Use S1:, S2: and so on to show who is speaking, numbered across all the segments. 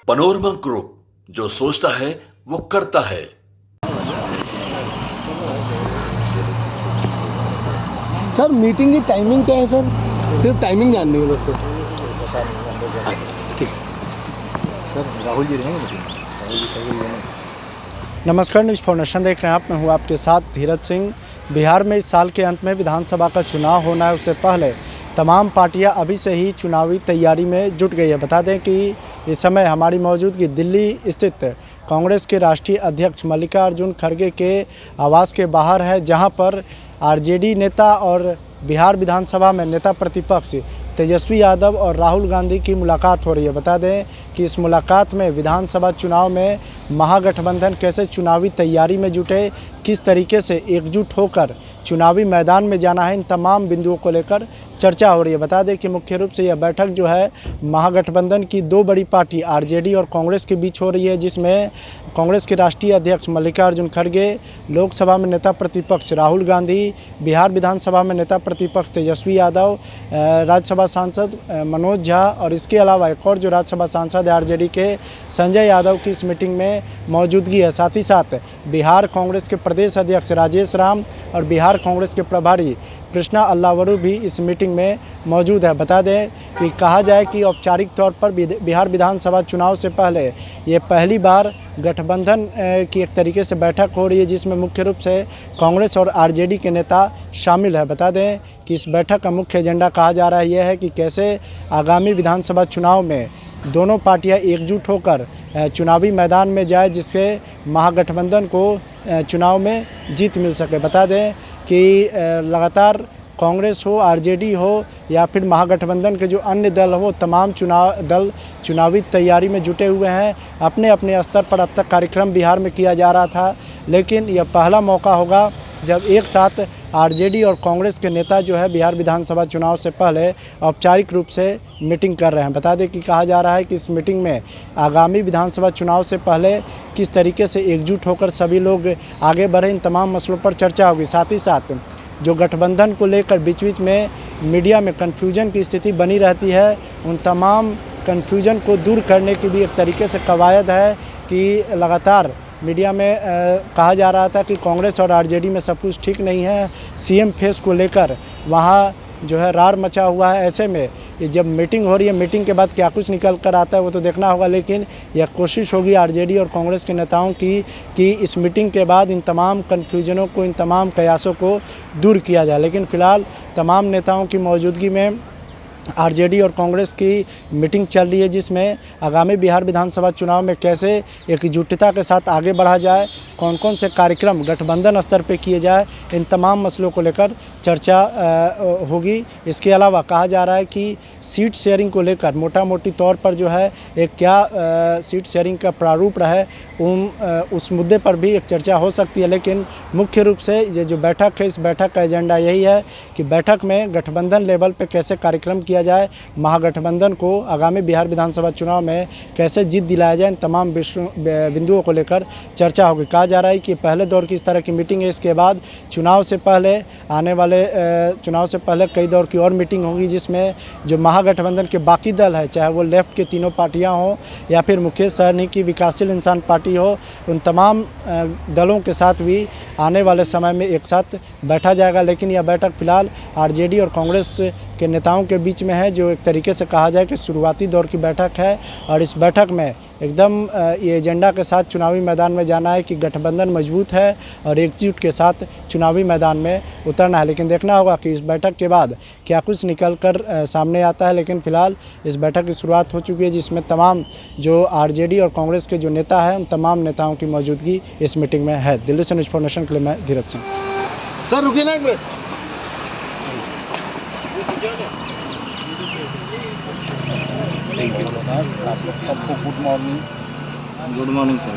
S1: Panorama group, जो सोचता है वो करता है।
S2: सर मीटिंग की टाइमिंग क्या है सर? सिर्फ टाइमिंग जाननी है लोग सर। ठीक सर, राहुल जी रहेंगे मीटिंग। नमस्कार, न्यूज़ फॉर नेशन देख रहे हैं आप। मैं हूँ आपके साथ धीरज सिंह। बिहार में इस साल के अंत में विधानसभा का चुनाव होना है, उससे पहले तमाम पार्टियां अभी से ही चुनावी तैयारी में जुट गई है। बता दें कि इस समय हमारी मौजूदगी दिल्ली स्थित कांग्रेस के राष्ट्रीय अध्यक्ष मल्लिकार्जुन खड़गे के आवास के बाहर है, जहां पर आरजेडी नेता और बिहार विधानसभा में नेता प्रतिपक्ष तेजस्वी यादव और राहुल गांधी की मुलाकात हो रही है। बता दें कि इस मुलाकात में विधानसभा चुनाव में महागठबंधन कैसे चुनावी तैयारी में जुटे, किस तरीके से एकजुट होकर चुनावी मैदान में जाना है, इन तमाम बिंदुओं को लेकर चर्चा हो रही है। बता दें कि मुख्य रूप से यह बैठक जो है महागठबंधन की दो बड़ी पार्टी आरजेडी और कांग्रेस के बीच हो रही है, जिसमें कांग्रेस के राष्ट्रीय अध्यक्ष मल्लिकार्जुन खड़गे, लोकसभा में नेता प्रतिपक्ष राहुल गांधी, बिहार विधानसभा में नेता प्रतिपक्ष तेजस्वी यादव, राज्यसभा सांसद मनोज झा और इसके अलावा एक और जो राज्यसभा सांसद है आरजेडी के संजय यादव की इस मीटिंग में मौजूदगी है। साथ ही साथ बिहार कांग्रेस के प्रदेश अध्यक्ष राजेश राम और बिहार कांग्रेस के प्रभारी कृष्णा अल्लावरू भी इस मीटिंग में मौजूद है। बता दें कि कहा जाए कि औपचारिक तौर पर बिहार विधानसभा चुनाव से पहले ये पहली बार गठबंधन की एक तरीके से बैठक हो रही है, जिसमें मुख्य रूप से कांग्रेस और आरजेडी के नेता शामिल है। बता दें कि इस बैठक का मुख्य एजेंडा कहा जा रहा है यह है कि कैसे आगामी विधानसभा चुनाव में दोनों पार्टियां एकजुट होकर चुनावी मैदान में जाए, जिससे महागठबंधन को चुनाव में जीत मिल सके। बता दें कि लगातार कांग्रेस हो, आरजेडी हो या फिर महागठबंधन के जो अन्य दल हो, तमाम चुनावी तैयारी में जुटे हुए हैं। अपने अपने स्तर पर अब तक कार्यक्रम बिहार में किया जा रहा था, लेकिन यह पहला मौका होगा जब एक साथ आरजेडी और कांग्रेस के नेता जो है बिहार विधानसभा चुनाव से पहले औपचारिक रूप से मीटिंग कर रहे हैं। बता दें कि कहा जा रहा है कि इस मीटिंग में आगामी विधानसभा चुनाव से पहले किस तरीके से एकजुट होकर सभी लोग आगे बढ़े, इन तमाम मसलों पर चर्चा होगी। साथ ही साथ जो गठबंधन को लेकर बीच बीच में मीडिया में कन्फ्यूजन की स्थिति बनी रहती है, उन तमाम कन्फ्यूजन को दूर करने की भी एक तरीके से कवायद है कि लगातार मीडिया में कहा जा रहा था कि कांग्रेस और आरजेडी में सब कुछ ठीक नहीं है, सीएम फेस को लेकर वहाँ जो है रार मचा हुआ है। ऐसे में ये जब मीटिंग हो रही है, मीटिंग के बाद क्या कुछ निकल कर आता है वो तो देखना होगा, लेकिन यह कोशिश होगी आरजेडी और कांग्रेस के नेताओं की कि इस मीटिंग के बाद इन तमाम कन्फ्यूजनों को, इन तमाम कयासों को दूर किया जाए। लेकिन फ़िलहाल तमाम नेताओं की मौजूदगी में आरजेडी और कांग्रेस की मीटिंग चल रही है, जिसमें आगामी बिहार विधानसभा चुनाव में कैसे एकजुटता के साथ आगे बढ़ा जाए, कौन कौन से कार्यक्रम गठबंधन स्तर पे किए जाए, इन तमाम मसलों को लेकर चर्चा होगी। इसके अलावा कहा जा रहा है कि सीट शेयरिंग को लेकर मोटा मोटी तौर पर जो है एक क्या सीट शेयरिंग का प्रारूप रहे, उस मुद्दे पर भी एक चर्चा हो सकती है। लेकिन मुख्य रूप से ये जो बैठक है, इस बैठक का एजेंडा यही है कि बैठक में गठबंधन लेवल पे कैसे कार्यक्रम किया जाए, महागठबंधन को आगामी बिहार विधानसभा चुनाव में कैसे जीत दिलाया जाए, इन तमाम बिंदुओं को लेकर चर्चा होगी। कहा जा रहा है कि पहले दौर की इस तरह की मीटिंग है, इसके बाद चुनाव से पहले आने वाले चुनाव से पहले कई दौर की और मीटिंग होगी, जिसमें जो महागठबंधन के बाकी दल है, चाहे वो लेफ्ट के तीनों पार्टियाँ हों या फिर मुकेश सहनी की विकासशील इंसान पार्टी हो, उन तमाम दलों के साथ भी आने वाले समय में एक साथ बैठा जाएगा। लेकिन यह बैठक फ़िलहाल आरजेडी और कांग्रेस के नेताओं के बीच में है, जो एक तरीके से कहा जाए कि शुरुआती दौर की बैठक है। और इस बैठक में एकदम ये एजेंडा के साथ चुनावी मैदान में जाना है कि गठबंधन मजबूत है और एकजुट के साथ चुनावी मैदान में उतरना है। लेकिन देखना होगा कि इस बैठक के बाद क्या कुछ निकल कर सामने आता है। लेकिन फ़िलहाल इस बैठक की शुरुआत हो चुकी है, जिसमें तमाम जो आरजेडी और कांग्रेस के जो नेता हैं, उन तमाम नेताओं की मौजूदगी इस मीटिंग में है। दिल्ली से न्यूज़ फॉर नेशन के लिए मैं धीरज सिंह।
S3: सर रुकिए ना एक मिनट।
S2: थैंक यू आप लोग सबको good morning.
S3: Good morning sir.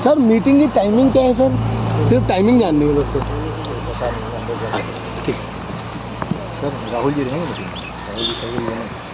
S2: Sir meeting की टाइमिंग क्या है सर? सिर्फ टाइमिंग जाननी है बस सर।
S3: पता नहीं अंदर जाके।
S2: ठीक।
S3: सर राहुल जी रहेंगे मीटिंग में? राहुल जी सही है